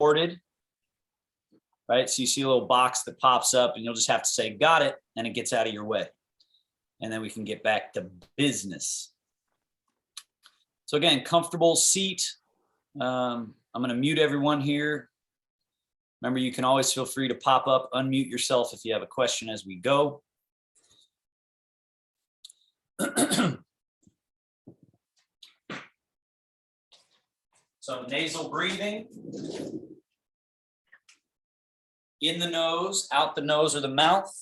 recorded, right? So you see a little box that pops up and you'll just have to say, got it, and it gets out of your way. And then we can get back to business. So again, comfortable seat. I'm going to mute everyone here. Remember, you can always feel free to pop up, unmute yourself if you have a question as we go. So nasal breathing. In the nose, out the nose or the mouth.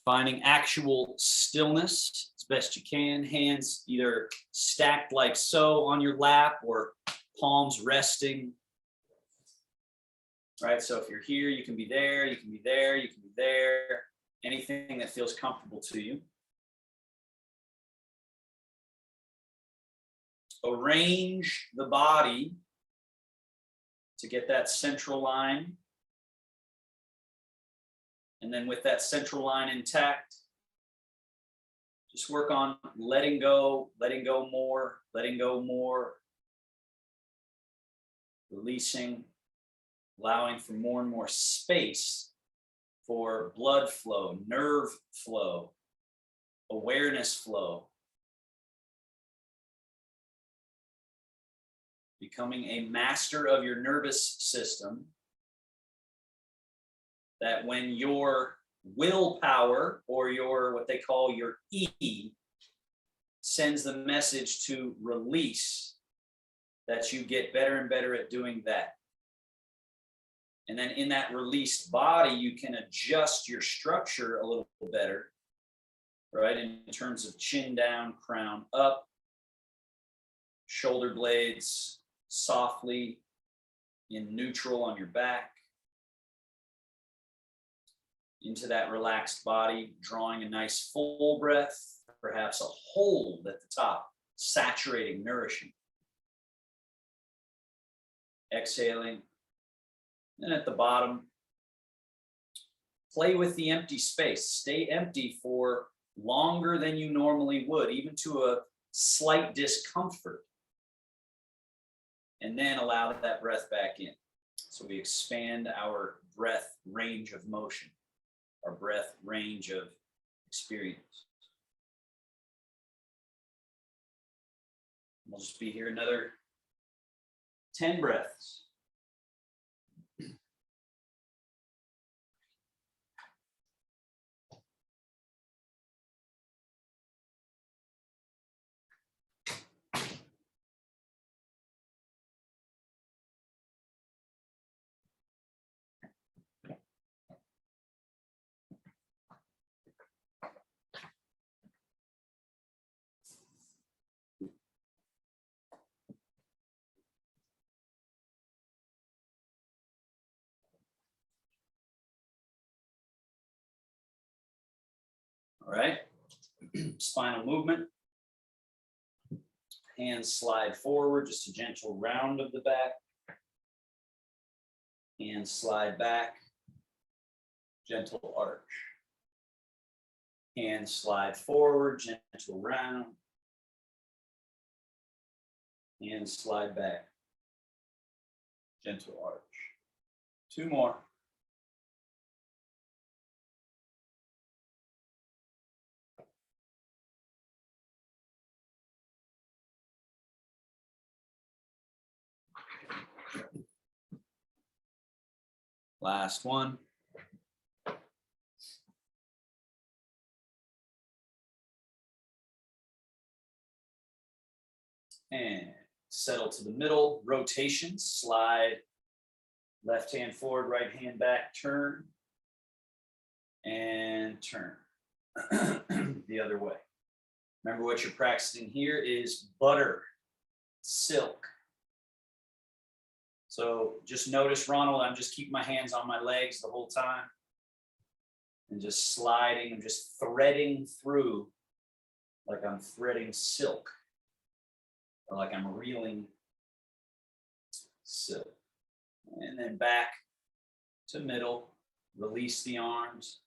Finding actual stillness as best you can. Hands either stacked like so on your lap or palms resting. Right, so if you're here, you can be there, you can be there, you can be there. Anything that feels comfortable to you. Arrange the body to get that central line. And then with that central line intact, just work on letting go more, releasing, allowing for more and more space for blood flow, nerve flow, awareness flow. Becoming a master of your nervous system, that when your willpower or your what they call your E sends the message to release, that you get better and better at doing that. And then in that released body, you can adjust your structure a little better, right? In terms of chin down, crown up, shoulder blades softly in neutral on your back. Into that relaxed body, drawing a nice full breath, perhaps a hold at the top, saturating, nourishing. Exhaling. And at the bottom, play with the empty space. Stay empty for longer than you normally would, even to a slight discomfort. And then allow that breath back in. So we expand our breath range of motion, our breath range of experience. We'll just be here another 10 breaths. All right, spinal movement. Hands slide forward, just a gentle round of the back. Hands slide back, gentle arch. Hands slide forward, gentle round. Hands slide back, gentle arch. 2 more. Last one. And settle to the middle, rotation, slide left hand forward, right hand back, turn, and turn the other way. Remember, what you're practicing here is butter, silk. So just notice, Ronald, I'm just keeping my hands on my legs the whole time and just sliding and just threading through like I'm threading silk or like I'm reeling silk. And then back to middle, release the arms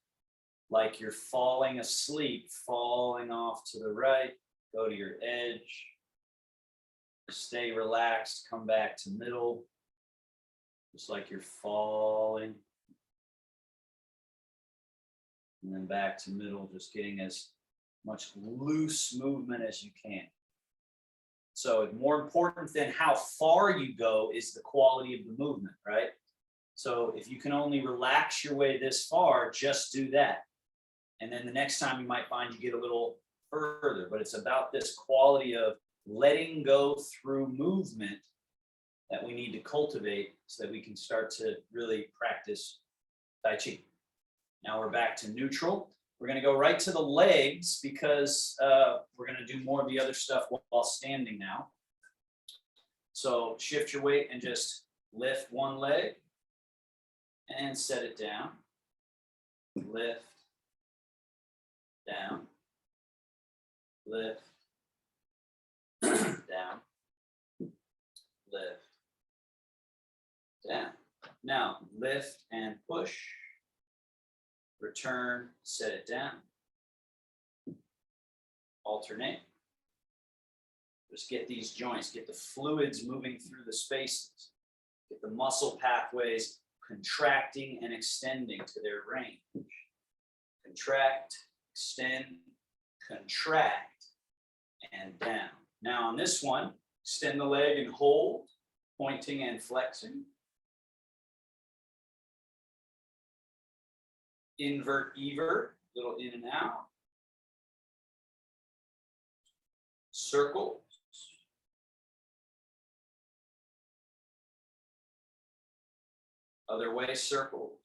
like you're falling asleep, falling off to the right, go to your edge, Stay relaxed, come back to middle, just like you're falling. And then back to middle, just getting as much loose movement as you can. So more important than how far you go is the quality of the movement, right? So if you can only relax your way this far, just do that. And then the next time you might find you get a little further, but it's about this quality of letting go through movement that we need to cultivate so that we can start to really practice Tai Chi. Now we're back to neutral. We're going to go right to the legs because we're going to do more of the other stuff while standing now. So shift your weight and just lift one leg and set it down. Lift, down, lift, down, lift, down. Now lift and push. Return, set it down. Alternate. Just get these joints, get the fluids moving through the spaces, get the muscle pathways contracting and extending to their range. Contract, extend, contract, and down. Now on this one, extend the leg and hold, pointing and flexing. Invert, evert, little in and out. Circle. Other way, circles.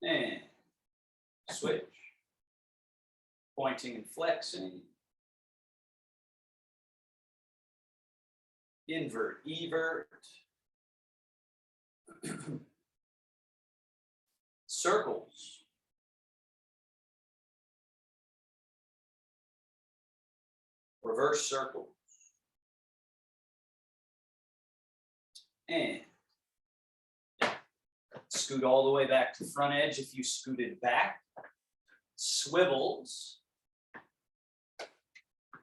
And switch. Pointing and flexing. Invert, evert. Circles. Reverse circle. And scoot all the way back to front edge if you scooted back. Swivels.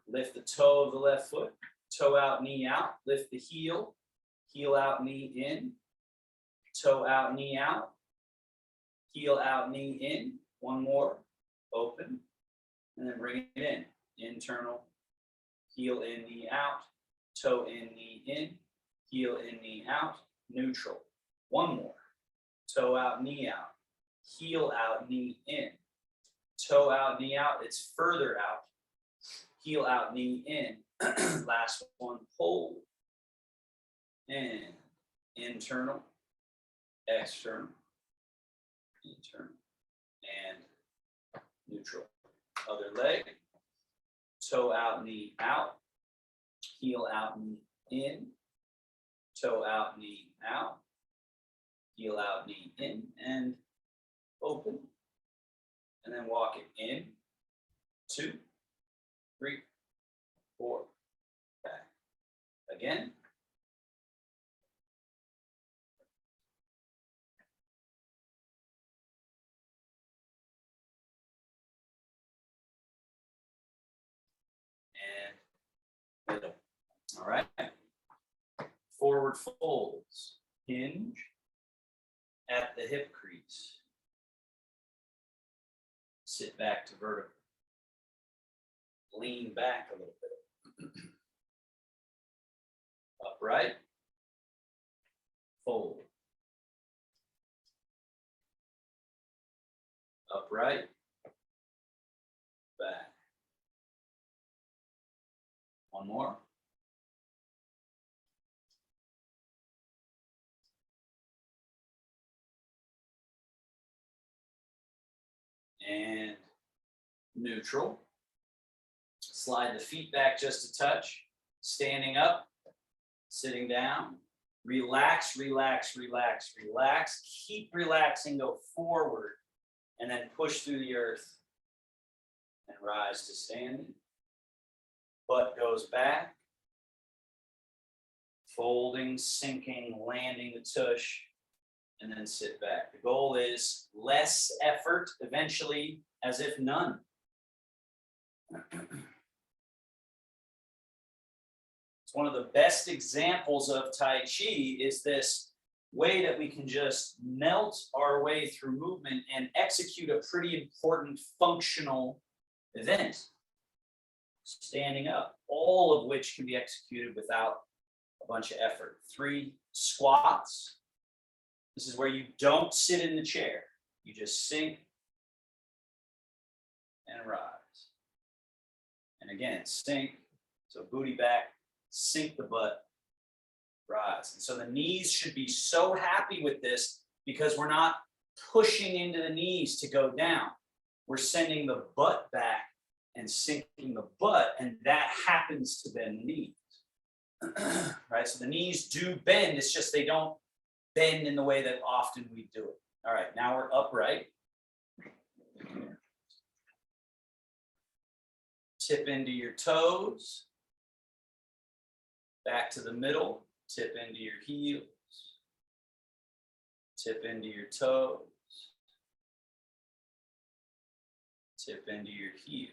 Lift the toe of the left foot. Toe out, knee out. Lift the heel. Heel out, knee in. Toe out, knee out. Heel out, knee in. One more. Open. And then bring it in. Internal. Heel in, knee out. Toe in, knee in. Heel in, knee out. Neutral. One more. Toe out, knee out. Heel out, knee in. Toe out, knee out. It's further out. Heel out, knee in. Last one. Hold. And internal. External. Internal. And neutral. Other leg. Toe out, knee out. Heel out, knee in. Toe out, knee out. Heel out, knee in. And open. And then walk it in. 2, 3, 4. Back. Again. And middle. All right. Forward folds. Hinge at the hip crease. Sit back to vertical. Lean back a little bit. Upright. Fold. Upright. Back. One more. And neutral. Slide the feet back just a touch. Standing up, sitting down. Relax, relax, relax, relax. Keep relaxing, go forward, and then push through the earth and rise to standing. Butt goes back. Folding, sinking, landing the tush. And then sit back. The goal is less effort, eventually as if none. It's one of the best examples of Tai Chi is this way that we can just melt our way through movement and execute a pretty important functional event. Standing up, all of which can be executed without a bunch of effort. 3 squats. This is where you don't sit in the chair. You just sink and rise. And again, sink, so booty back, sink the butt, rise. And so the knees should be so happy with this because we're not pushing into the knees to go down. We're sending the butt back and sinking the butt, and that happens to bend the knees. Right? So the knees do bend, it's just they don't bend in the way that often we do it. All right, now we're upright. Tip into your toes. Back to the middle. Tip into your heels. Tip into your toes. Tip into your heels.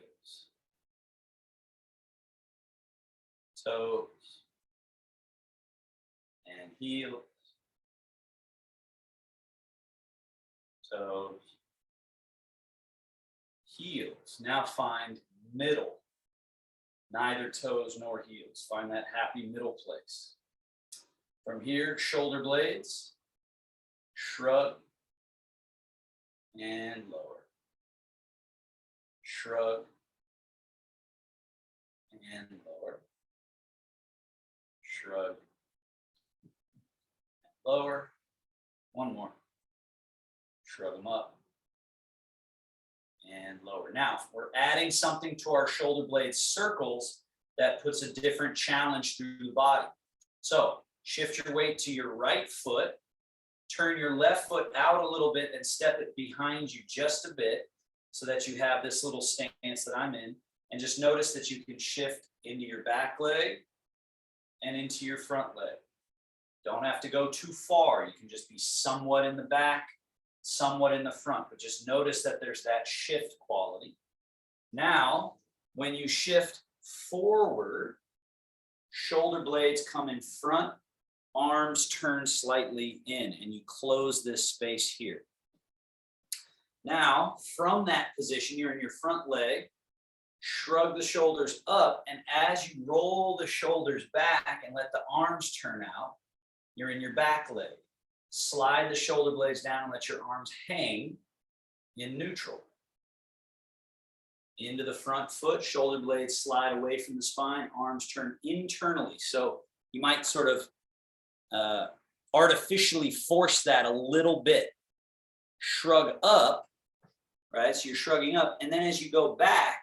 Toes. And heels. Toes. Heels. Now find middle. Neither toes nor heels. Find that happy middle place. From here, shoulder blades, shrug, and lower. Shrug, and lower. Shrug, and lower. One more. Shrug them up and lower. Now, we're adding something to our shoulder blade circles that puts a different challenge through the body. So shift your weight to your right foot, turn your left foot out a little bit and step it behind you just a bit so that you have this little stance that I'm in. And just notice that you can shift into your back leg and into your front leg. Don't have to go too far. You can just be somewhat in the back, somewhat in the front, but just notice that there's that shift quality. Now, when you shift forward, shoulder blades come in front, arms turn slightly in, and you close this space here. Now, from that position, you're in your front leg, shrug the shoulders up, and as you roll the shoulders back and let the arms turn out, you're in your back leg. Slide the shoulder blades down and let your arms hang in neutral. Into the front foot, shoulder blades slide away from the spine, arms turn internally. So you might sort of artificially force that a little bit. Shrug up, right? So you're shrugging up. And then as you go back,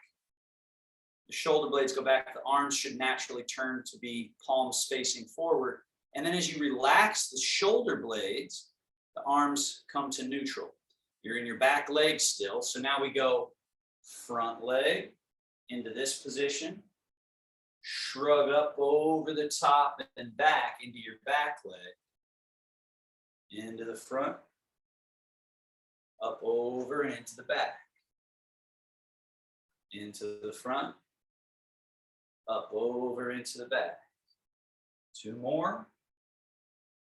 the shoulder blades go back, the arms should naturally turn to be palms facing forward. And then as you relax the shoulder blades, the arms come to neutral. You're in your back leg still. So now we go front leg into this position, shrug up over the top and back into your back leg, into the front, up over and into the back, into the front, up over into the back. 2 more.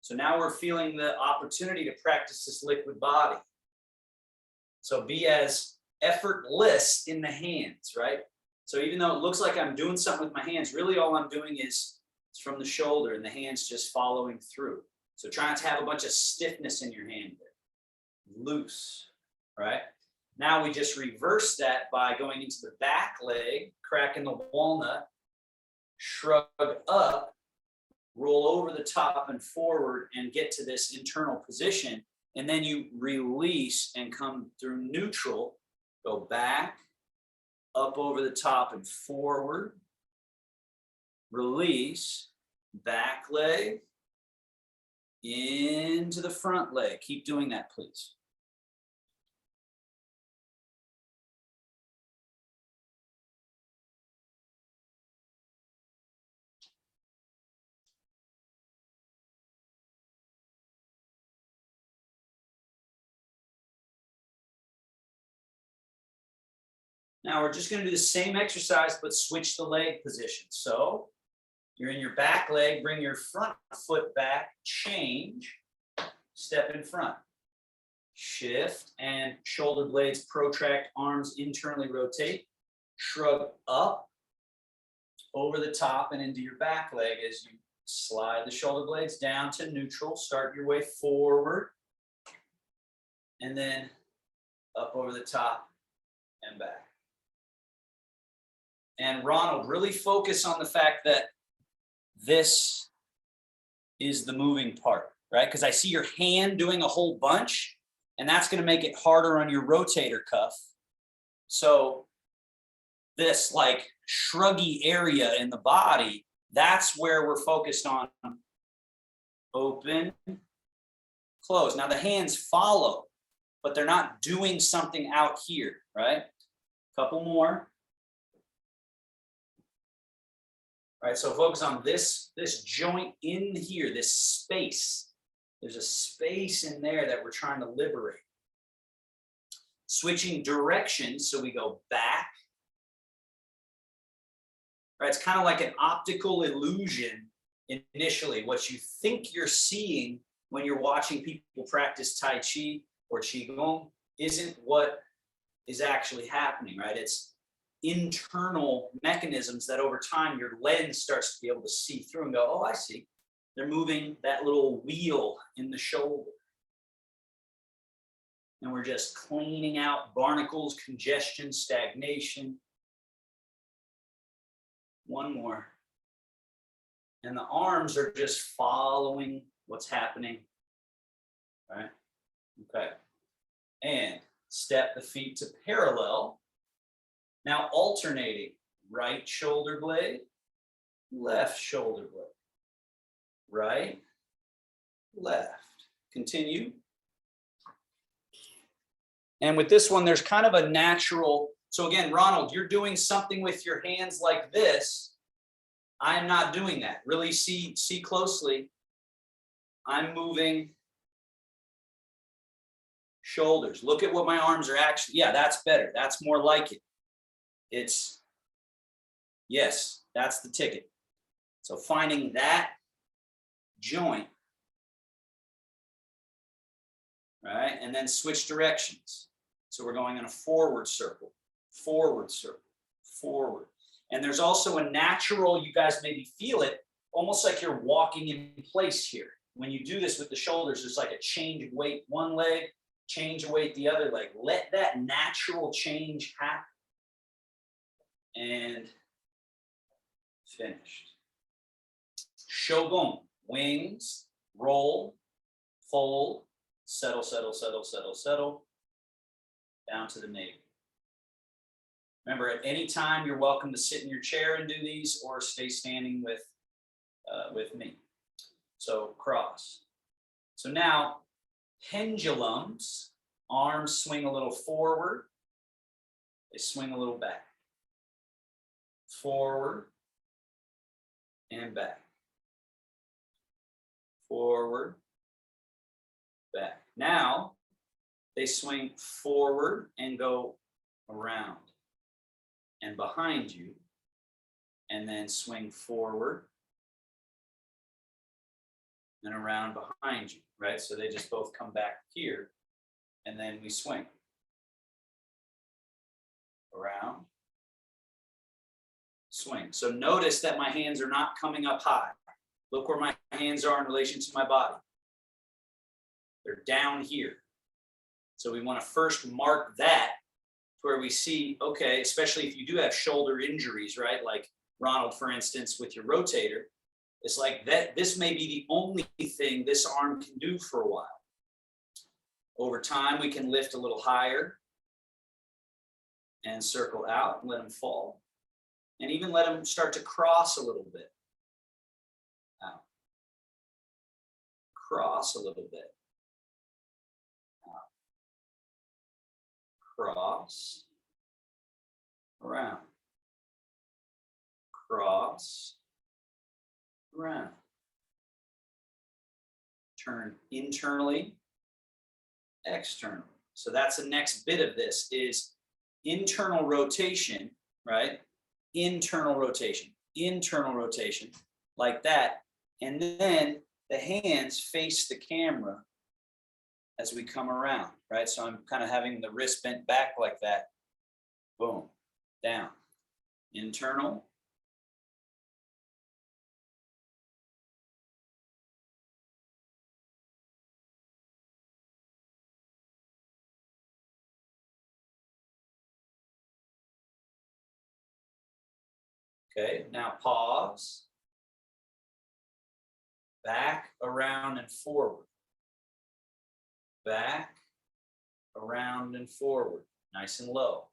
So now we're feeling the opportunity to practice this liquid body. So be as effortless in the hands, right? So even though it looks like I'm doing something with my hands, really all I'm doing is from the shoulder and the hands just following through. So try not to have a bunch of stiffness in your hand there. Loose, right? Now we just reverse that by going into the back leg, cracking the walnut, shrug up, roll over the top and forward and get to this internal position. And then you release and come through neutral, go back, up over the top and forward, release, back leg, into the front leg. Keep doing that, please. Now we're just going to do the same exercise, but switch the leg position. So You're in your back leg, bring your front foot back, change, step in front. Shift and shoulder blades protract, arms internally rotate, shrug up over the top and into your back leg as you slide the shoulder blades down to neutral. Start your way forward and then up over the top and back. And Ronald, really focus on the fact that this is the moving part, right? Because I see your hand doing a whole bunch, and that's going to make it harder on your rotator cuff. So this like shruggy area in the body, that's where we're focused on. Open, close. Now the hands follow, but they're not doing something out here, right? Couple more. All right, so focus on this joint in here, this space. There's a space in there that we're trying to liberate. Switching directions, so we go back. Right, it's kind of like an optical illusion initially. What you think you're seeing when you're watching people practice Tai Chi or Qigong isn't what is actually happening, right? It's internal mechanisms that over time your lens starts to be able to see through and go, oh, I see. They're moving that little wheel in the shoulder. And we're just cleaning out barnacles, congestion, stagnation. One more. And the arms are just following what's happening. Right? Okay. And step the feet to parallel. Now alternating, right shoulder blade, left shoulder blade. Right, left. Continue. And with this one, there's kind of a natural, so again, Ronald, you're doing something with your hands like this. I'm not doing that. Really see closely. I'm moving shoulders. Look at what my arms are actually, yeah, that's better. That's more like it. It's, yes, that's the ticket. So finding that joint, right? And then switch directions. So we're going in a forward circle, forward circle, forward. And there's also a natural, you guys maybe feel it, almost like you're walking in place here. When you do this with the shoulders, there's like a change of weight, one leg, change of weight, the other leg. Let that natural change happen. And finished. Shogun, wings, roll, fold, settle, settle, settle, settle, settle, down to the navel. Remember, at any time, you're welcome to sit in your chair and do these or stay standing with me. So cross. So now, pendulums, arms swing a little forward, they swing a little back. Forward and back. Forward, back. Now, they swing forward and go around and behind you, and then swing forward and around behind you, right? So they just both come back here, and then we swing. Around, swing. So notice that my hands are not coming up high. Look where my hands are in relation to my body. They're down here. So we want to first mark that where we see, okay, especially if you do have shoulder injuries, right? Like Ronald, for instance, with your rotator, it's like that. This may be the only thing this arm can do for a while. Over time, we can lift a little higher and circle out and let them fall. And even let them start to cross a little bit. Out. Cross a little bit. Out. Cross. Around. Cross. Around. Turn internally, externally. So that's the next bit of this is internal rotation, right? Internal rotation, internal rotation. like that. And then the hands face the camera as we come around, right? So I'm kind of having the wrist bent back like that. Boom, down. Internal. Okay, now pause. Back, around, and forward. Back, around, and forward. Nice and low.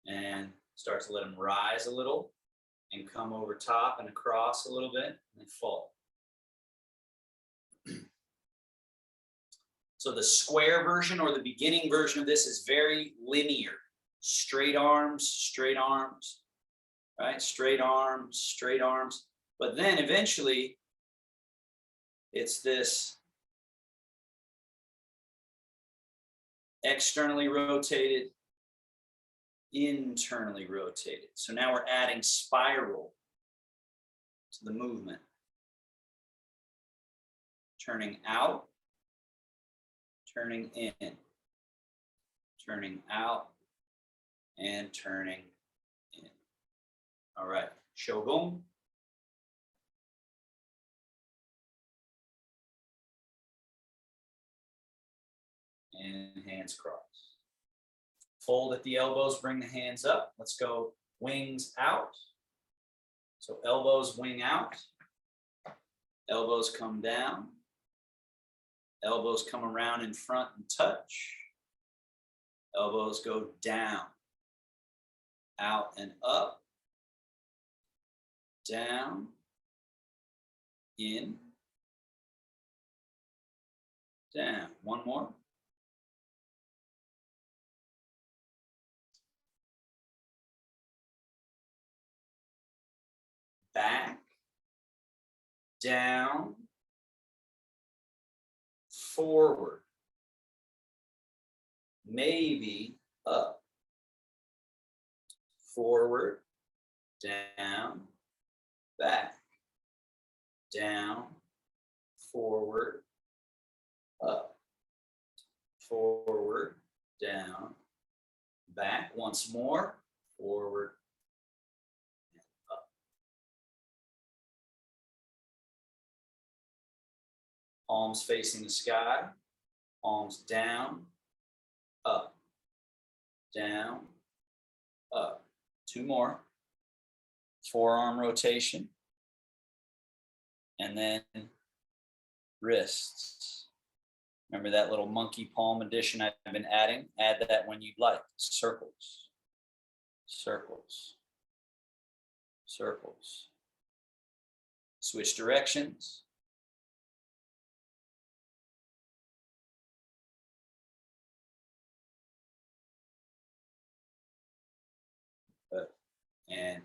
And start to let them rise a little and come over top and across a little bit and fall. So the square version or the beginning version of this is very linear. Straight arms, right? Straight arms. But then eventually it's this externally rotated, internally rotated. So now we're adding spiral to the movement. Turning out, turning in, turning out, and turning in. All right, Shogun. And hands cross. Fold at the elbows, bring the hands up. Let's go wings out. So elbows wing out. Elbows come down. Elbows come around in front and touch. Elbows go down, out and up, down, in, down. One more. Back, down, forward, maybe up, forward, down, back, down, forward, up, forward, down, back. Once more, forward, and up. Palms facing the sky, palms down, up, down, up. Two more. Forearm rotation. And then wrists. Remember that little monkey palm addition I've been adding? Add that when you'd like. Circles, circles, circles. Switch directions. And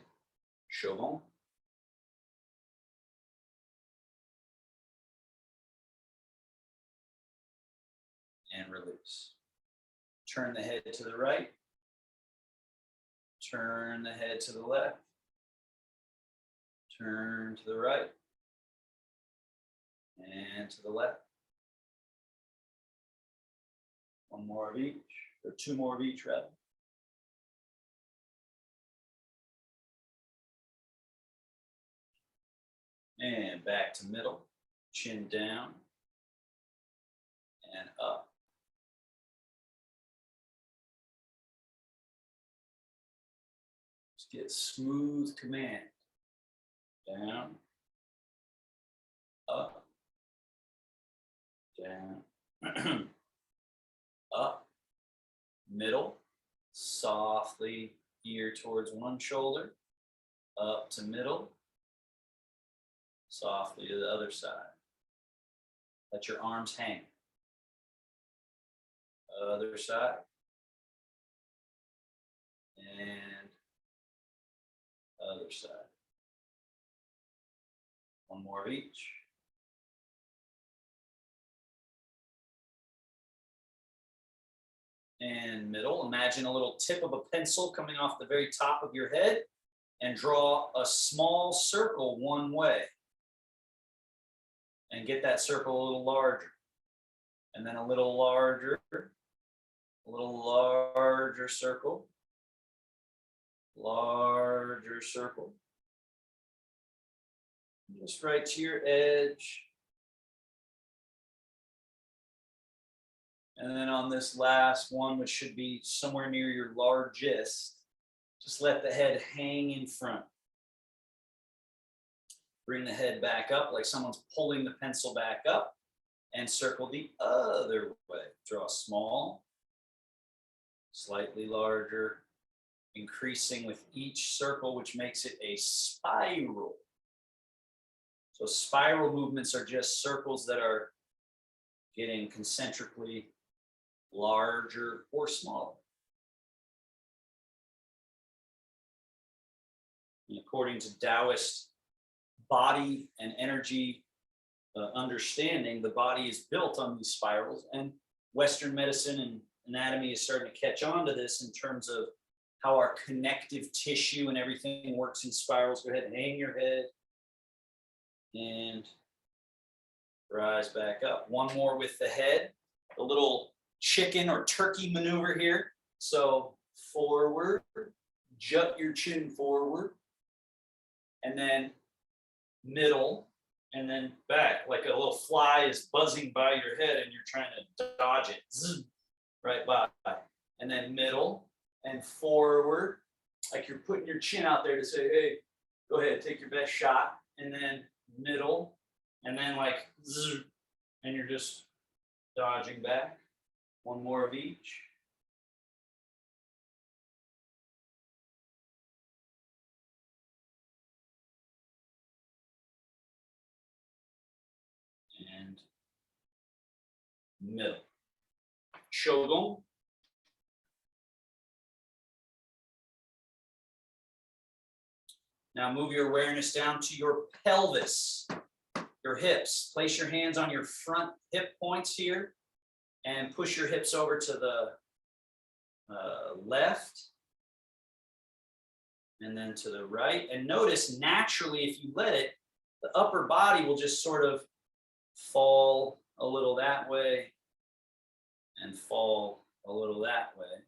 Shogun. And release. Turn the head to the right. Turn the head to the left. Turn to the right. And to the left. One more of each, or two more of each, rather. And back to middle, chin down, and up. Just get smooth command. Down, up, down, up, middle, softly ear towards one shoulder, up to middle, softly to the other side. Let your arms hang. Other side. And other side. One more of each. and middle. Imagine a little tip of a pencil coming off the very top of your head, and draw a small circle one way. And get that circle a little larger. And then a little larger circle, larger circle. Just right to your edge. And then on this last one, which should be somewhere near your largest, just let the head hang in front. Bring the head back up like someone's pulling the pencil back up, and circle the other way. Draw small, slightly larger, increasing with each circle, which makes it a spiral. So spiral movements are just circles that are getting concentrically larger or smaller. And according to Taoist body and energy understanding, the body is built on these spirals, and Western medicine and anatomy is starting to catch on to this in terms of how our connective tissue and everything works in spirals. Go ahead and hang your head and rise back up. One more with the head, a little chicken or turkey maneuver here. So forward, jut your chin forward, and then middle, and then back, like a little fly is buzzing by your head and you're trying to dodge it. Zzz, right by. And then middle and forward, like you're putting your chin out there to say, hey, go ahead, take your best shot. And then middle, and then like, zzz, and you're just dodging back. One more of each. And middle. Shogun. Now move your awareness down to your pelvis, your hips. Place your hands on your front hip points here and push your hips over to the left and then to the right. And notice naturally, if you let it, the upper body will just sort of fall a little that way and fall a little that way.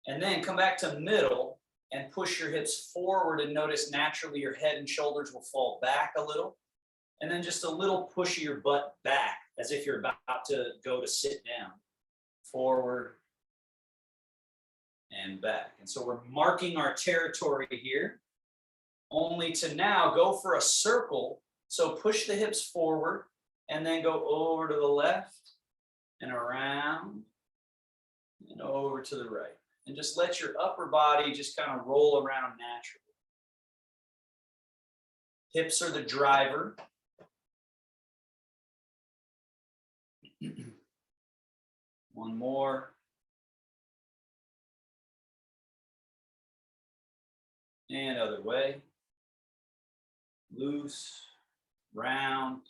And then come back to middle and push your hips forward, and notice naturally your head and shoulders will fall back a little. And then just a little push of your butt back as if you're about to go to sit down. Forward and back. And so we're marking our territory here, only to now go for a circle. So push the hips forward and then go over to the left and around and over to the right. And just let your upper body just kind of roll around naturally. Hips are the driver. One more. And other way. Loose, round.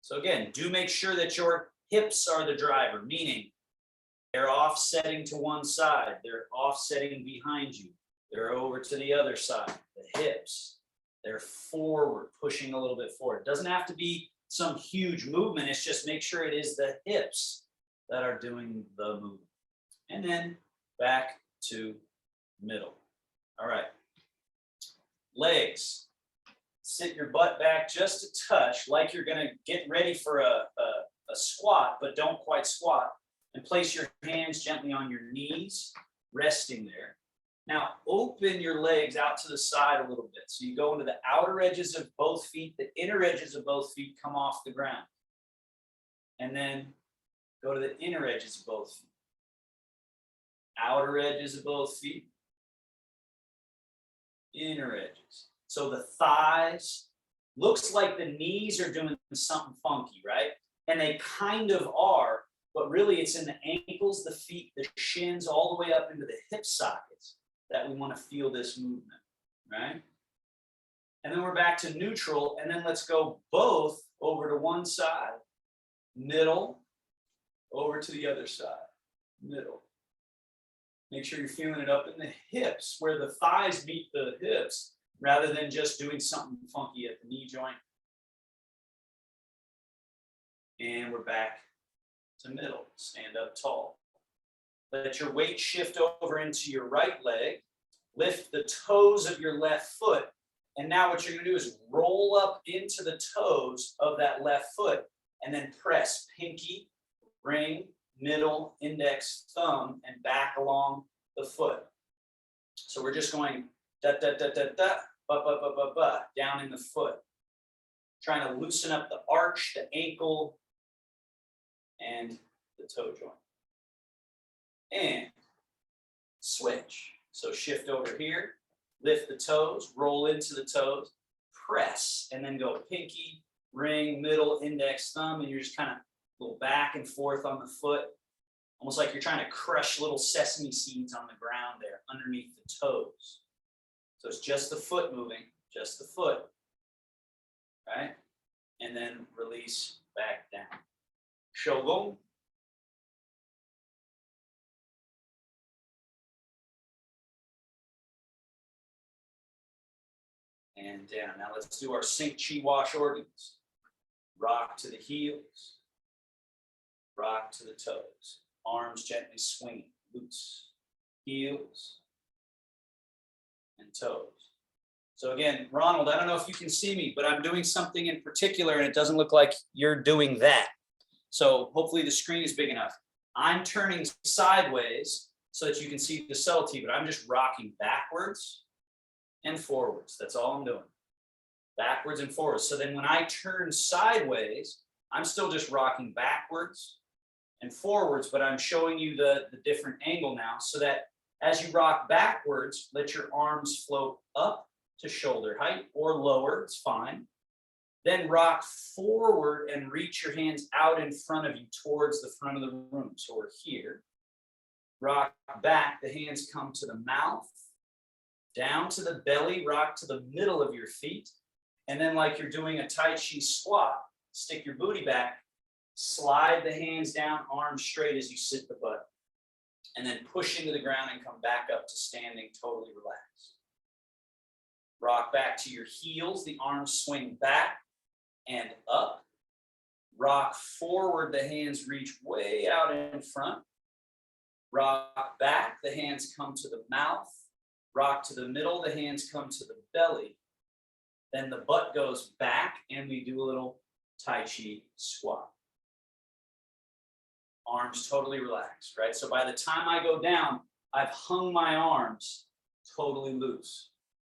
So again, do make sure that your hips are the driver, meaning they're offsetting to one side. They're offsetting behind you. They're over to the other side. The hips, they're forward, pushing a little bit forward. It doesn't have to be some huge movement. It's just make sure it is the hips that are doing the movement. And then back to middle. All right. Legs. Sit your butt back just a touch, like you're going to get ready for a squat, but don't quite squat. And place your hands gently on your knees, resting there. Now, open your legs out to the side a little bit. So you go into the outer edges of both feet. The inner edges of both feet come off the ground. And then go to the inner edges of both feet. Outer edges of both feet. Inner edges. So the thighs, looks like the knees are doing something funky, right? And they kind of are, but really it's in the ankles, the feet, the shins, all the way up into the hip sockets that we want to feel this movement, right? And then we're back to neutral, and then let's go both over to one side, middle, over to the other side. middle. Make sure you're feeling it up in the hips where the thighs meet the hips rather than just doing something funky at the knee joint. And we're back to middle. Stand up tall. Let your weight shift over into your right leg. Lift the toes of your left foot. And now what you're going to do is roll up into the toes of that left foot and then press pinky, ring, middle, index, thumb, and back along the foot. So we're just going da da da da da, ba ba ba ba ba, down in the foot. Trying to loosen up the arch, the ankle, and the toe joint. And switch. So shift over here, lift the toes, roll into the toes, press, and then go pinky, ring, middle, index, thumb, and you're just kind of go back and forth on the foot, almost like you're trying to crush little sesame seeds on the ground there underneath the toes. So it's just the foot moving, just the foot, right? And then release back down. Shogun. And down. Now let's do our sink chi wash organs. Rock to the heels. Rock to the toes. Arms gently swinging. Loose. Heels. And toes. So again, Ronald, I don't know if you can see me, but I'm doing something in particular and it doesn't look like you're doing that. So hopefully the screen is big enough. I'm turning sideways so that you can see the subtlety, but I'm just rocking backwards and forwards. That's all I'm doing. Backwards and forwards. So then when I turn sideways, I'm still just rocking backwards and forwards, but I'm showing you the different angle now so that as you rock backwards, let your arms float up to shoulder height or lower, it's fine. Then rock forward and reach your hands out in front of you towards the front of the room. So we're here. Rock back, the hands come to the mouth, down to the belly, rock to the middle of your feet. And then like you're doing a Tai Chi squat, stick your booty back, slide the hands down, arms straight as you sit the butt. And then push into the ground and come back up to standing totally relaxed. Rock back to your heels, the arms swing back and up. Rock forward, the hands reach way out in front. Rock back, the hands come to the mouth. Rock to the middle, the hands come to the belly. Then the butt goes back and we do a little Tai Chi squat. Arms totally relaxed, right? So by the time I go down, I've hung my arms totally loose.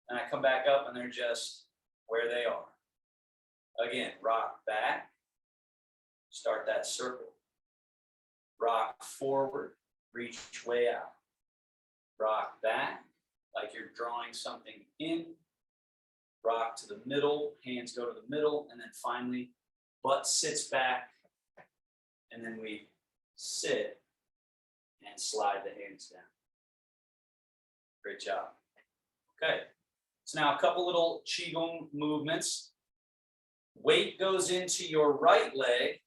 And I come back up and they're just where they are. Again, rock back, start that circle. Rock forward, reach way out. Rock back, like you're drawing something in. Rock to the middle, hands go to the middle, and then finally, butt sits back, and then we sit and slide the hands down. Great job. Okay, so now a couple little Qigong movements. Weight goes into your right leg,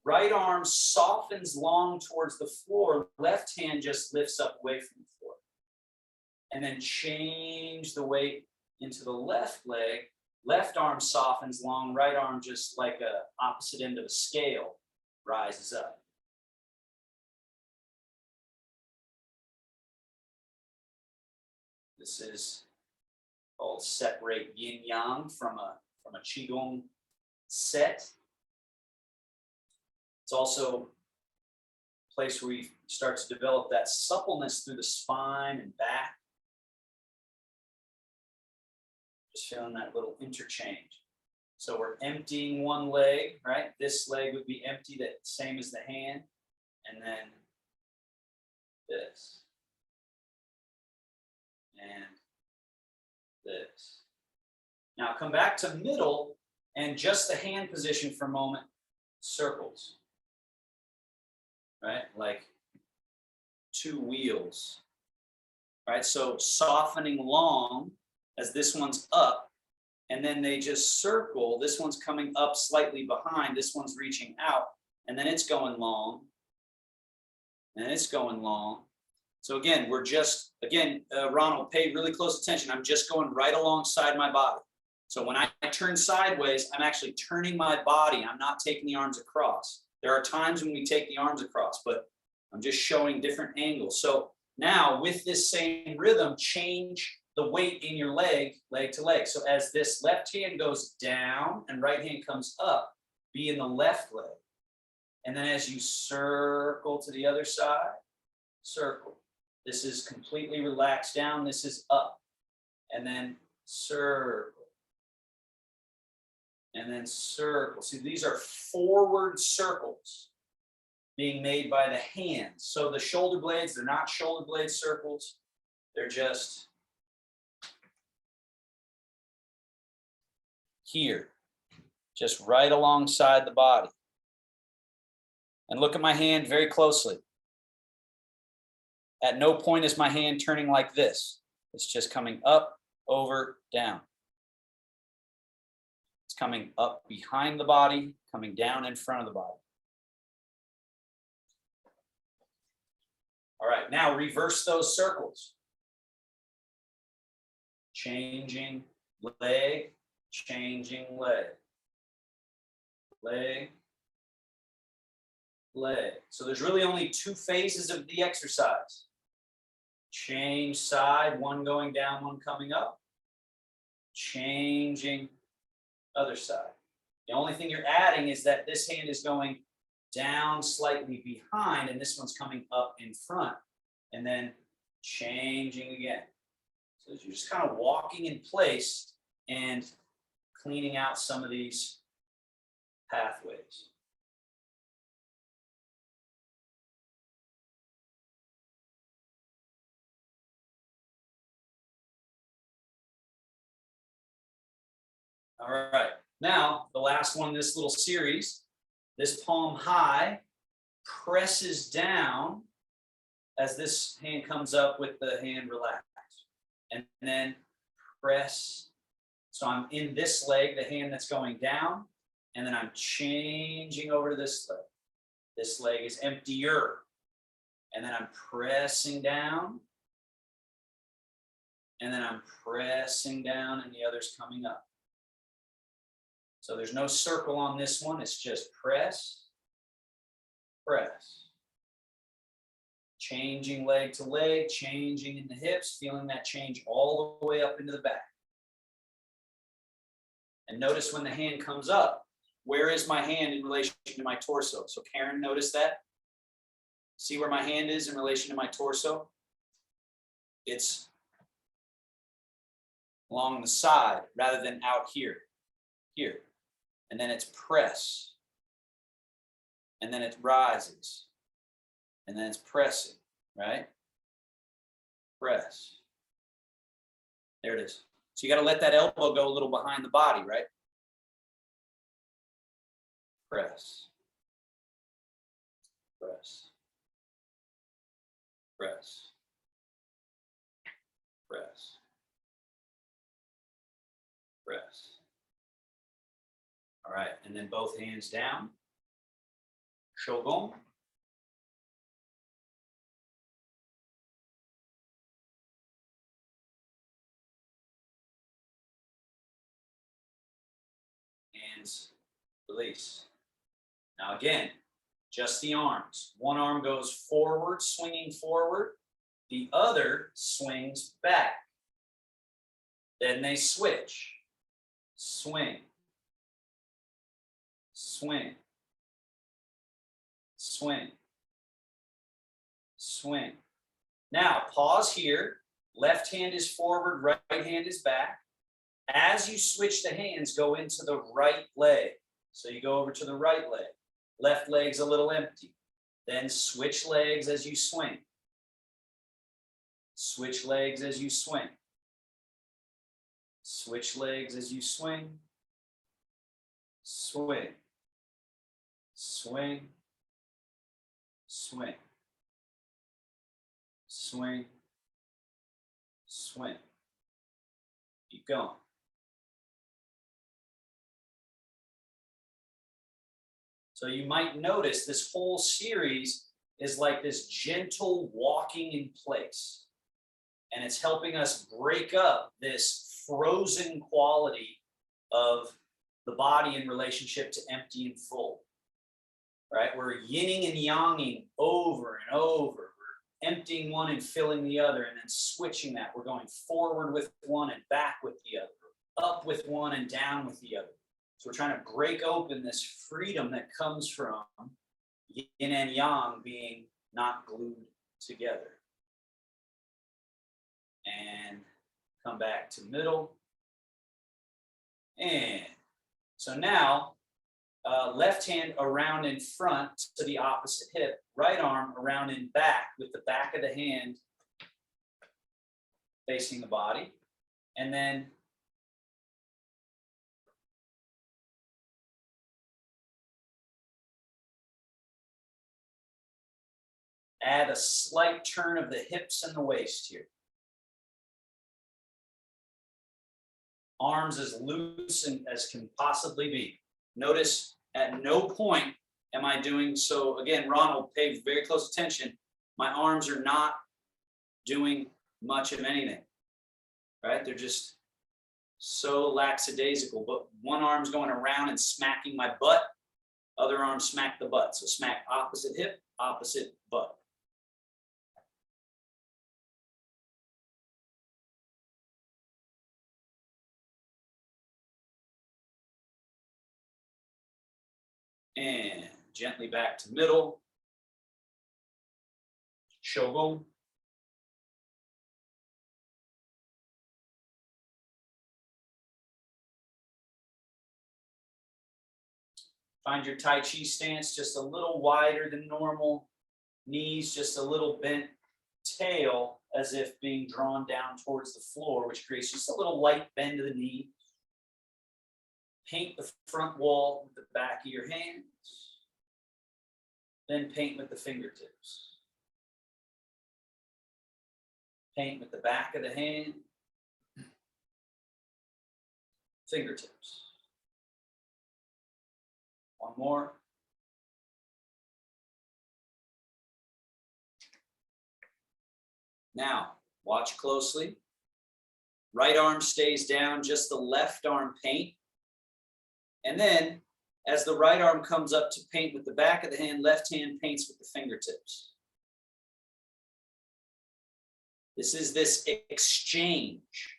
right arm softens long towards the floor, left hand just lifts up away from the floor. And then change the weight into the left leg, left arm softens long, right arm just like a opposite end of a scale rises up. This is called separate yin yang from a Qigong set. It's also a place where we start to develop that suppleness through the spine and back. Just feeling that little interchange. So we're emptying one leg, right? This leg would be empty, that same as the hand, and then this. And this. Now come back to middle and just the hand position for a moment, circles, right? Like two wheels, right? So softening long as this one's up, and then they just circle. This one's coming up slightly behind, this one's reaching out, and then it's going long. and it's going long. So again, we're just, Ronald, pay really close attention. I'm just going right alongside my body. So when I turn sideways, I'm actually turning my body. I'm not taking the arms across. There are times when we take the arms across, but I'm just showing different angles. So now with this same rhythm, change the weight in your leg to leg. So as this left hand goes down and right hand comes up, be in the left leg. And then as you circle to the other side, circle. This is completely relaxed down. This is up. And then circle. And then circle. See, these are forward circles being made by the hands. So the shoulder blades, they're not shoulder blade circles. They're just here, just right alongside the body. And look at my hand very closely. At no point is my hand turning like this. It's just coming up, over, down. It's coming up behind the body, coming down in front of the body. All right, now reverse those circles. Changing leg, changing leg. Leg, leg. So there's really only two phases of the exercise. Change side, one going down, one coming up. Changing other side. The only thing you're adding is that this hand is going down slightly behind and this one's coming up in front, and then changing again. So you're just kind of walking in place and cleaning out some of these pathways. All right, now the last one in this little series, this palm high presses down as this hand comes up with the hand relaxed. And then press. So I'm in this leg, the hand that's going down, and then I'm changing over to this leg. This leg is emptier. And then I'm pressing down. And then I'm pressing down, and the other's coming up. So there's no circle on this one. It's just press, press. Changing leg to leg, changing in the hips, feeling that change all the way up into the back. And notice when the hand comes up, where is my hand in relation to my torso? So Karen, notice that. See where my hand is in relation to my torso? It's along the side rather than out here. Here. And then it's press. And then it rises. And then it's pressing, right? Press. There it is. So you got to let that elbow go a little behind the body, right? Press. Press. Press. Press. Press. All right, and then both hands down. Shogun. Hands release. Now again, just the arms. One arm goes forward, swinging forward. The other swings back. Then they switch. Swing. Swing. Swing. Swing. Now pause here. Left hand is forward, right hand is back. As you switch the hands, go into the right leg. So you go over to the right leg. Left leg's a little empty. Then switch legs as you swing. Switch legs as you swing. Switch legs as you swing. Swing. Swing. Swing. Swing. Swing. Keep going. So you might notice this whole series is like this gentle walking in place. And it's helping us break up this frozen quality of the body in relationship to empty and full. Right? We're yinning and yanging over and over. We're emptying one and filling the other, and then switching that. We're going forward with one and back with the other, up with one and down with the other. So we're trying to break open this freedom that comes from yin and yang being not glued together. And come back to middle. And so now, left hand around in front to the opposite hip, right arm around in back with the back of the hand facing the body. And then add a slight turn of the hips and the waist here. Arms as loose as can possibly be. Notice at no point am I doing so. Again, Ronald, pay very close attention. My arms are not doing much of anything, right? They're just so lackadaisical. But one arm's going around and smacking my butt. Other arm smack the butt. So smack opposite hip, opposite butt. And gently back to middle. Shogun. Find your Tai Chi stance just a little wider than normal. Knees just a little bent. Tail as if being drawn down towards the floor, which creates just a little light bend of the knee. Paint the front wall with the back of your hands. Then paint with the fingertips. Paint with the back of the hand. Fingertips. One more. Now, watch closely. Right arm stays down, just the left arm paint. And then, as the right arm comes up to paint with the back of the hand, left hand paints with the fingertips. This is this exchange.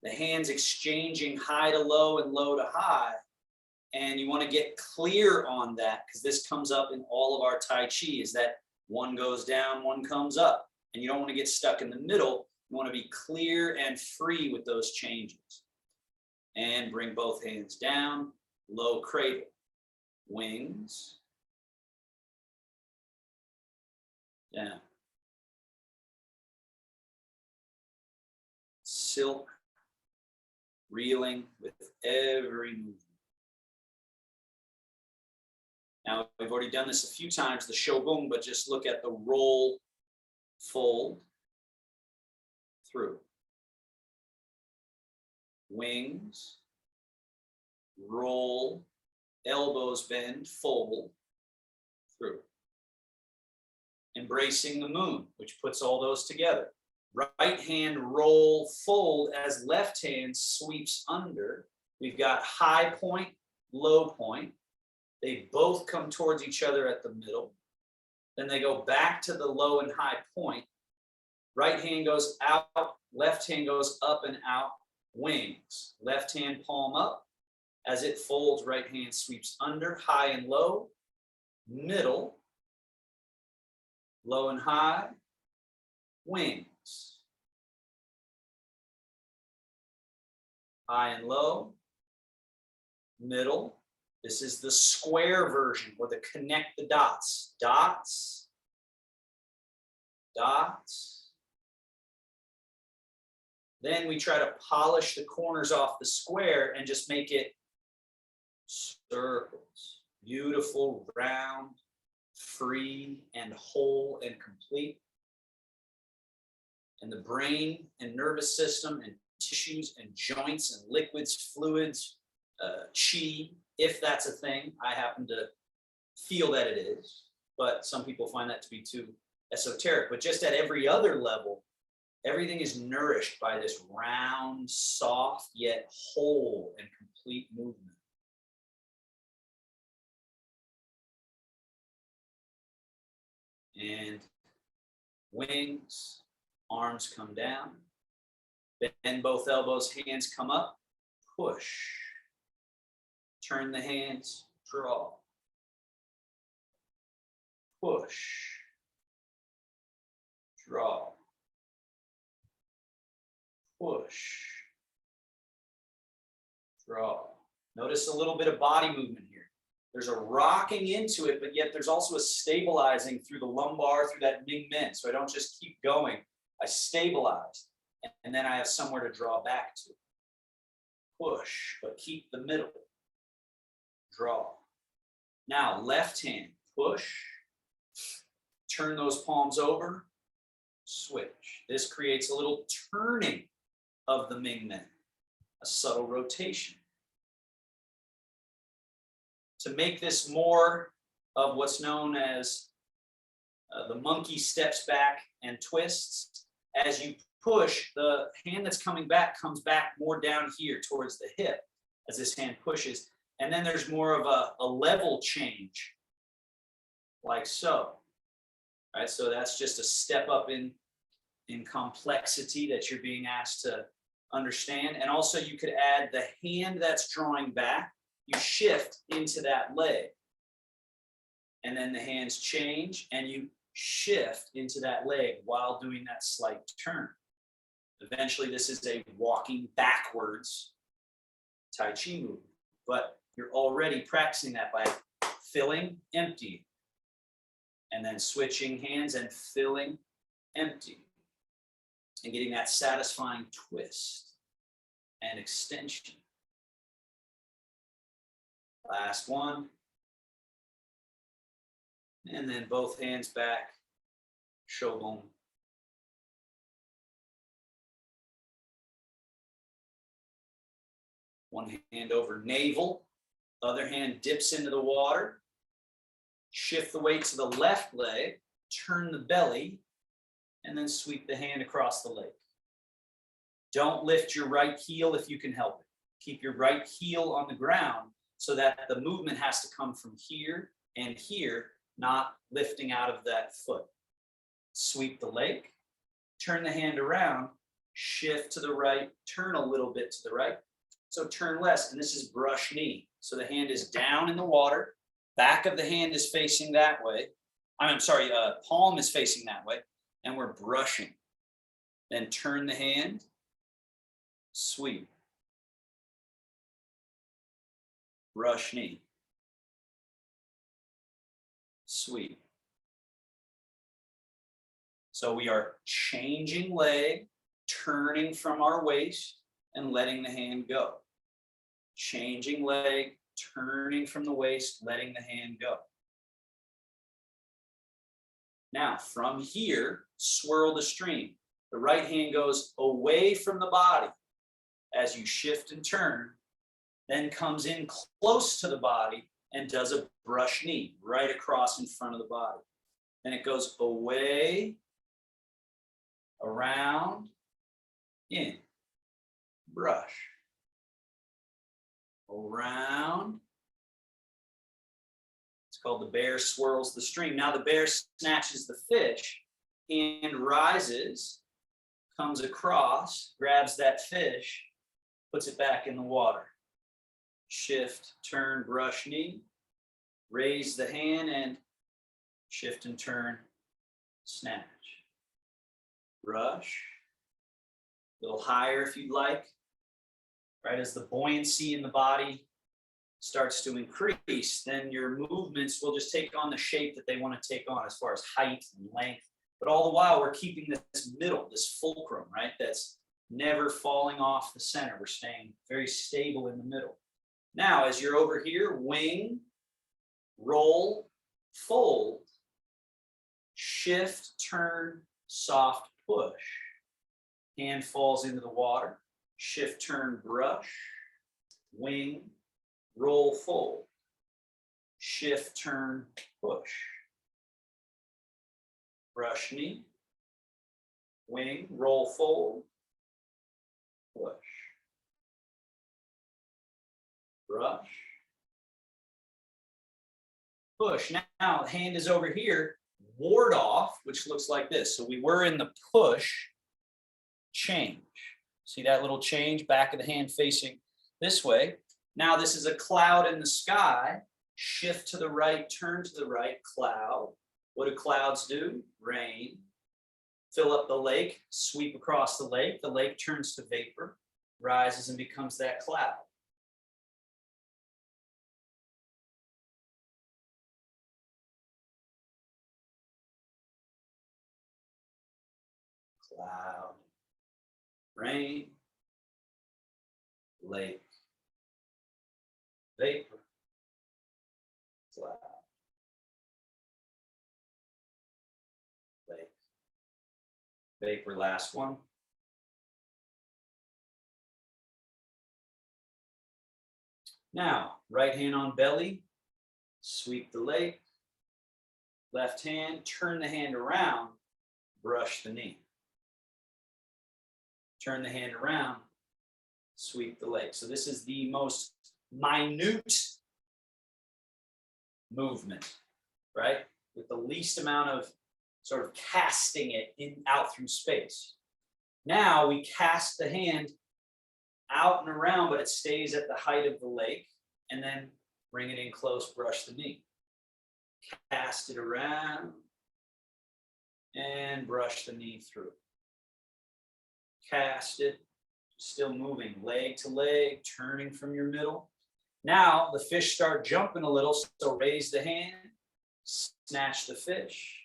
The hands exchanging high to low and low to high. And you want to get clear on that, because this comes up in all of our Tai Chi, is that one goes down, one comes up. And you don't want to get stuck in the middle. You want to be clear and free with those changes. And bring both hands down, low cradle, wings, down. Silk, reeling with every movement. Now, we've already done this a few times, the shogun, but just look at the roll, fold, through. Wings, roll, elbows bend, fold, through. Embracing the moon, which puts all those together. Right hand roll, fold as left hand sweeps under. We've got high point, low point. They both come towards each other at the middle. Then they go back to the low and high point. Right hand goes out, left hand goes up and out. Wings, left hand palm up. As it folds, right hand sweeps under, high and low, middle, low and high, wings. High and low, middle. This is the square version, or the connect the dots. Dots, dots. Then we try to polish the corners off the square and just make it circles. Beautiful, round, free, and whole and complete. And the brain and nervous system and tissues and joints and liquids, fluids, chi, if that's a thing, I happen to feel that it is. but some people find that to be too esoteric. But just at every other level, everything is nourished by this round, soft, yet whole and complete movement. And wings, arms come down, bend both elbows, hands come up, push. Turn the hands, draw. Push. Draw. Push. Draw. Notice a little bit of body movement here. There's a rocking into it, but yet there's also a stabilizing through the lumbar, through that Ming Men. So I don't just keep going. I stabilize, and then I have somewhere to draw back to. Push, but keep the middle. Draw. Now, left hand, push. Turn those palms over. Switch. This creates a little turning of the Ming Men, a subtle rotation. To make this more of what's known as the monkey steps back and twists, as you push, the hand that's coming back comes back more down here towards the hip as this hand pushes. And then there's more of a level change, like so. All right, so that's just a step up in complexity that you're being asked to understand. And also you could add the hand that's drawing back, you shift into that leg. And then the hands change and you shift into that leg while doing that slight turn. Eventually, this is a walking backwards Tai Chi movement, but you're already practicing that by filling, emptying, and then switching hands and filling, empty, and getting that satisfying twist and extension. Last one. And then both hands back, shogun. One hand over navel, other hand dips into the water. Shift the weight to the left leg, turn the belly, and then sweep the hand across the leg. Don't lift your right heel if you can help it. Keep your right heel on the ground so that the movement has to come from here and here, not lifting out of that foot. Sweep the leg, turn the hand around, shift to the right, turn a little bit to the right. So turn less, and this is brush knee. So the hand is down in the water, back of the hand is facing that way. Palm is facing that way, and we're brushing. Then turn the hand, sweep. Brush knee. Sweep. So we are changing leg, turning from our waist, and letting the hand go. Changing leg, turning from the waist, letting the hand go. Now, from here, swirl the stream. The right hand goes away from the body as you shift and turn, then comes in close to the body and does a brush knee right across in front of the body. Then it goes away, around, in, brush, around. It's called the bear swirls the stream. Now the bear snatches the fish, hand rises, comes across, grabs that fish, puts it back in the water. Shift, turn, brush knee, raise the hand and shift and turn, snatch. Brush, a little higher if you'd like. Right, as the buoyancy in the body starts to increase, then your movements will just take on the shape that they want to take on as far as height and length. But all the while, we're keeping this middle, this fulcrum, right? That's never falling off the center. We're staying very stable in the middle. Now, as you're over here, wing, roll, fold, shift, turn, soft push. Hand falls into the water. Shift, turn, brush, wing, roll, fold. Shift, turn, push. brush knee, wing, roll, fold, push, brush, push. Now the hand is over here, ward off, which looks like this. So we were in the push, change. See that little change, back of the hand facing this way. Now this is a cloud in the sky. Shift to the right, turn to the right, cloud. What do clouds do? Rain. Fill up the lake, sweep across the lake. The lake turns to vapor, rises and becomes that cloud. Cloud, rain, lake, vapor, cloud, lake, vapor. Last one. Now, right hand on belly, sweep the lake. Left hand, turn the hand around, brush the knee. Turn the hand around, sweep the leg. So this is the most minute movement, right? With the least amount of sort of casting it out through space. Now we cast the hand out and around, but it stays at the height of the leg, and then bring it in close, brush the knee. Cast it around and brush the knee through. Cast it, still moving, leg to leg, turning from your middle. Now the fish start jumping a little, so raise the hand, snatch the fish,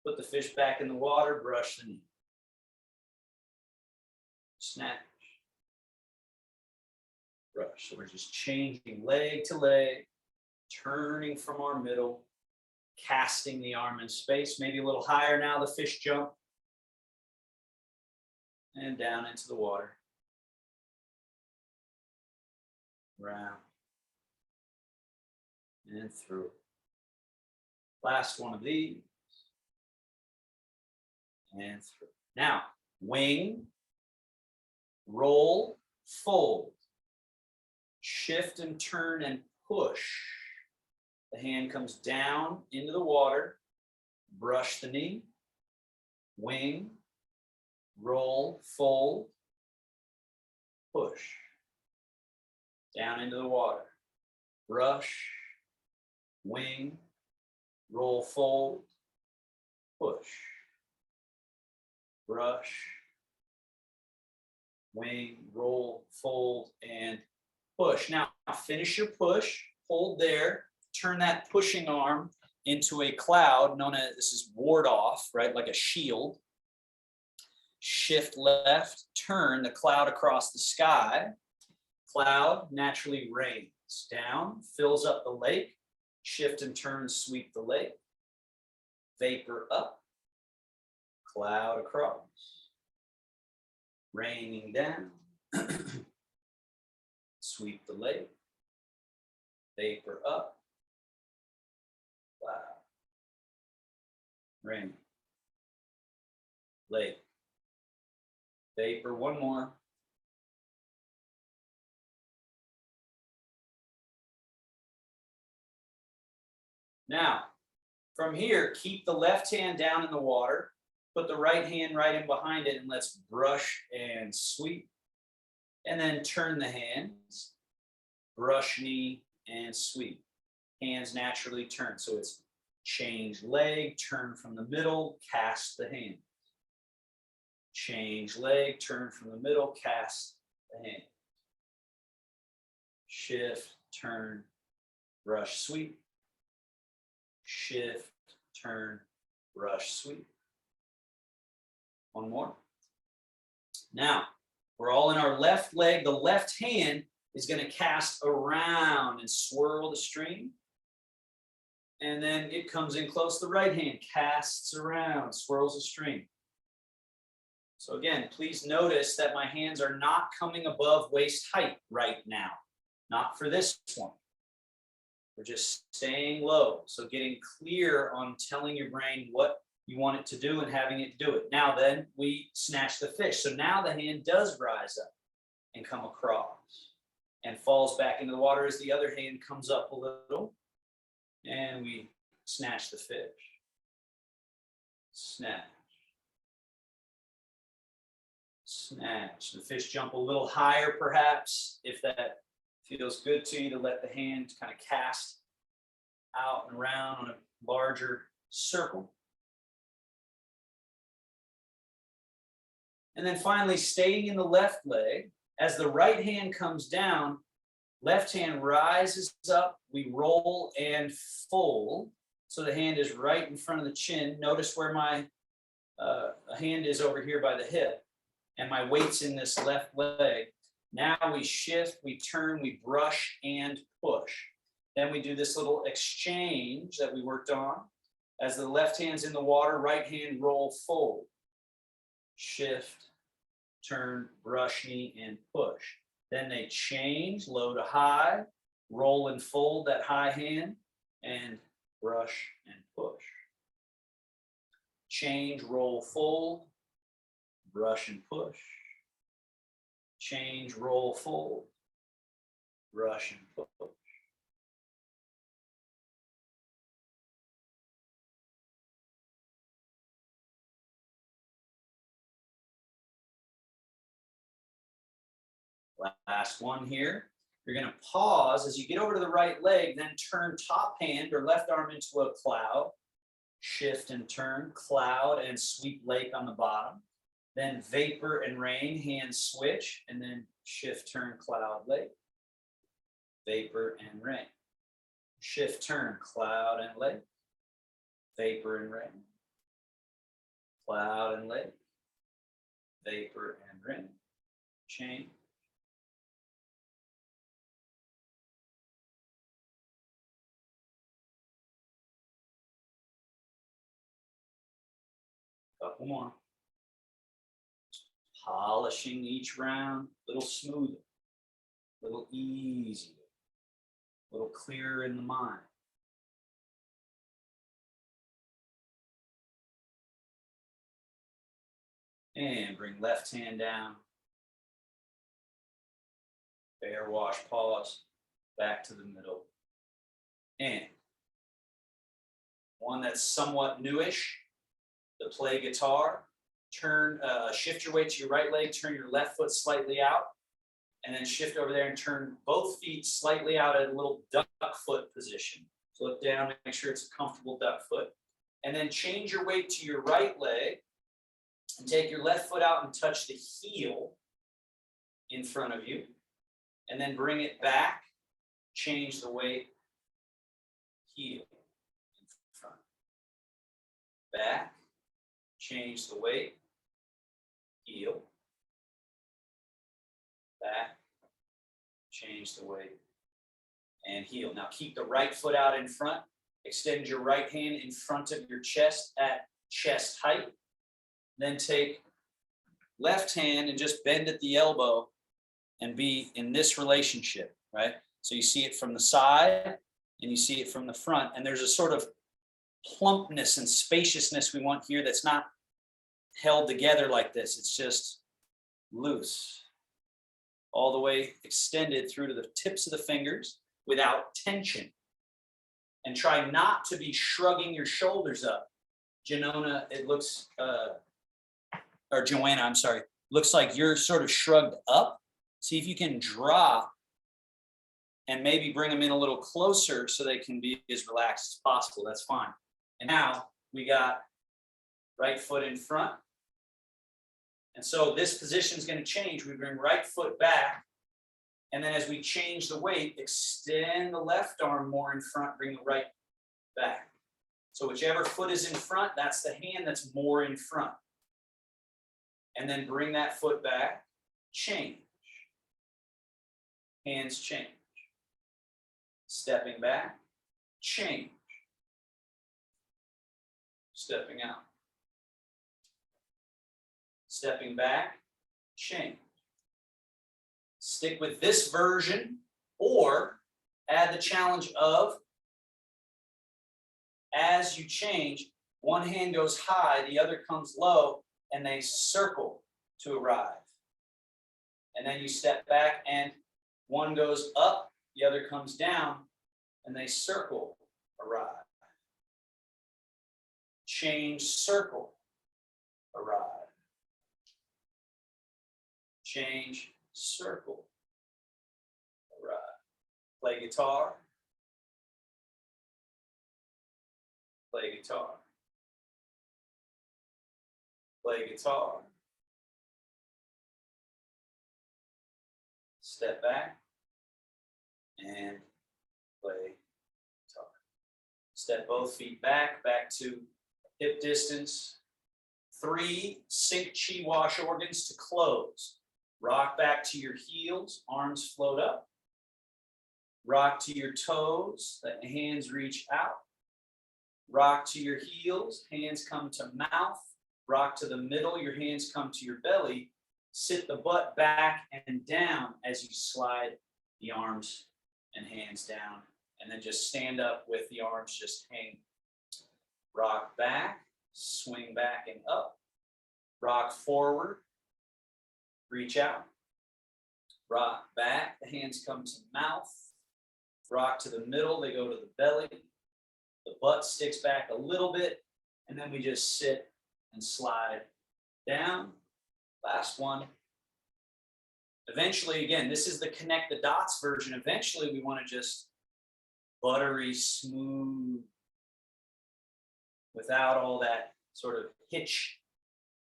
put the fish back in the water, brush the knee. Snatch, brush. So we're just changing leg to leg, turning from our middle, casting the arm in space, maybe a little higher now, the fish jump. And down into the water. Round. And through. Last one of these. And through. Now, wing, roll, fold. Shift and turn and push. The hand comes down into the water. Brush the knee. Wing, roll, fold, push. Down into the water. Brush, wing, roll, fold, push. Brush, wing, roll, fold, and push. Now finish your push, hold there, turn that pushing arm into a cloud known as, this is ward off, right? Like a shield. Shift left, turn the cloud across the sky. Cloud naturally rains down, fills up the lake. Shift and turn, sweep the lake. Vapor up, cloud across. Raining down, sweep the lake. Vapor up, cloud. Rain, lake. Vapor, one more. Now, from here, keep the left hand down in the water, put the right hand right in behind it, and let's brush and sweep. And then turn the hands, brush knee and sweep. Hands naturally turn. So it's change leg, turn from the middle, cast the hand. Change leg, turn from the middle, cast the hand. Shift, turn, brush, sweep. Shift, turn, brush, sweep. One more. Now, we're all in our left leg. The left hand is going to cast around and swirl the string. And then it comes in close. The right hand casts around, swirls the string. So again, please notice that my hands are not coming above waist height right now. Not for this one. We're just staying low. So getting clear on telling your brain what you want it to do and having it do it. Now then, we snatch the fish. So now the hand does rise up and come across and falls back into the water as the other hand comes up a little, and we snatch the fish. Snatch. Snatch. The fish jump a little higher, perhaps, if that feels good to you, to let the hand kind of cast out and around on a larger circle. And then finally, staying in the left leg, as the right hand comes down, left hand rises up, we roll and fold. So the hand is right in front of the chin. Notice where my hand is over here by the hip, and my weight's in this left leg. Now we shift, we turn, we brush and push. Then we do this little exchange that we worked on. As the left hand's in the water, right hand roll, fold. Shift, turn, brush, knee, and push. Then they change, low to high, roll and fold that high hand, and brush and push. Change, roll, fold, brush and push. Change, roll, fold, brush and push. Last one here. You're going to pause as you get over to the right leg, then turn top hand or left arm into a cloud. Shift and turn, cloud and sweep lake on the bottom. Then vapor and rain, hands switch, and then shift, turn, cloud, lake. Vapor and rain. Shift, turn, cloud and lake. Vapor and rain. Cloud and lake. Vapor and rain. Change. Couple more. Polishing each round, a little smoother, a little easier, a little clearer in the mind. And bring left hand down. Bear wash, pause, back to the middle. And one that's somewhat newish, the play guitar. Turn, shift your weight to your right leg, turn your left foot slightly out, and then shift over there and turn both feet slightly out at a little duck foot position. So look down, make sure it's a comfortable duck foot. And then change your weight to your right leg and take your left foot out and touch the heel in front of you. And then bring it back, change the weight, heel in front. Back, change the weight, heel, back, change the weight, and heel. Now keep the right foot out in front. Extend your right hand in front of your chest at chest height. Then take left hand and just bend at the elbow and be in this relationship, right? So you see it from the side and you see it from the front. And there's a sort of plumpness and spaciousness we want here that's not held together like this. It's just loose, all the way extended through to the tips of the fingers without tension. And try not to be shrugging your shoulders up. Joanna, I'm sorry, looks like you're sort of shrugged up. See if you can drop and maybe bring them in a little closer so they can be as relaxed as possible. That's fine. And now we got right foot in front. And so this position is going to change. We bring right foot back. And then as we change the weight, extend the left arm more in front, bring the right back. So whichever foot is in front, that's the hand that's more in front. And then bring that foot back, change. Hands change. Stepping back, change. Stepping out. Stepping back, change. Stick with this version or add the challenge of, as you change, One hand goes high, the other comes low, and they circle to arrive. And then you step back and one goes up, the other comes down, and they circle, arrive. Change, circle, arrive. Change, circle, arrive. Play guitar. Play guitar. Play guitar. Step back and play guitar. Step both feet back to hip distance. 3 sync chi wash organs to close. Rock back to your heels, arms float up. Rock to your toes, let the hands reach out. Rock to your heels, hands come to mouth. Rock to the middle, your hands come to your belly. Sit the butt back and down as you slide the arms and hands down. And then just stand up with the arms just hanging. Rock back, swing back and up. Rock forward, reach out. Rock back, the hands come to mouth. Rock to the middle, they go to the belly. The butt sticks back a little bit, and then we just sit and slide down. Last one. Eventually, again, this is the connect the dots version. Eventually, we want to just buttery smooth without all that sort of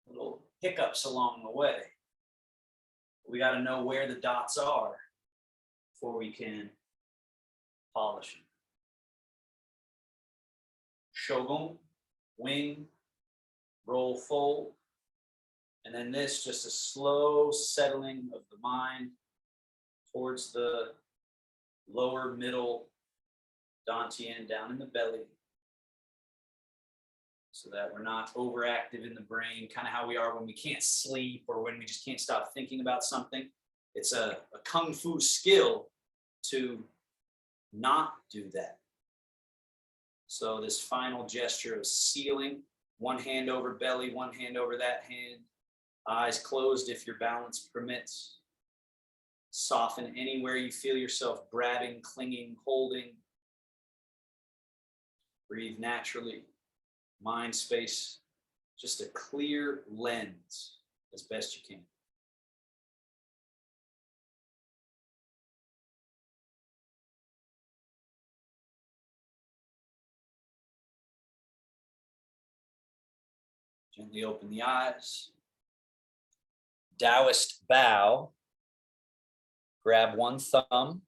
little hiccups along the way. We got to know where the dots are before we can polish them. Shogun, wing, roll, fold. And then this, just a slow settling of the mind towards the lower middle dantian down in the belly, so that we're not overactive in the brain, kind of how we are when we can't sleep or when we just can't stop thinking about something. It's a kung fu skill to not do that. So this final gesture of sealing, one hand over belly, one hand over that hand, eyes closed if your balance permits. Soften anywhere you feel yourself grabbing, clinging, holding. Breathe naturally. Mind space, just a clear lens as best you can. Gently open the eyes. Taoist bow. Grab one thumb.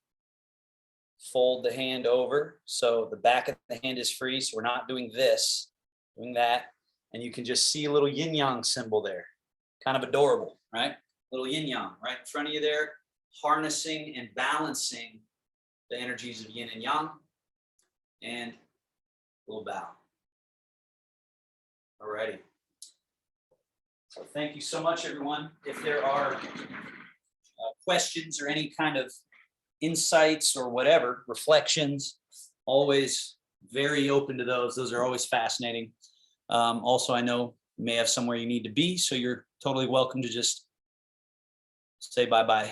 Fold the hand over so the back of the hand is free. So we're not doing this, doing that. And you can just see a little yin yang symbol there. Kind of adorable, right? Little yin yang right in front of you there. Harnessing and balancing the energies of yin and yang. And a little bow. Alrighty. So thank you so much, everyone. If there are questions or any kind of insights or whatever, reflections, always very open to those. Those are always fascinating. Also, I know you may have somewhere you need to be, so you're totally welcome to just say bye-bye.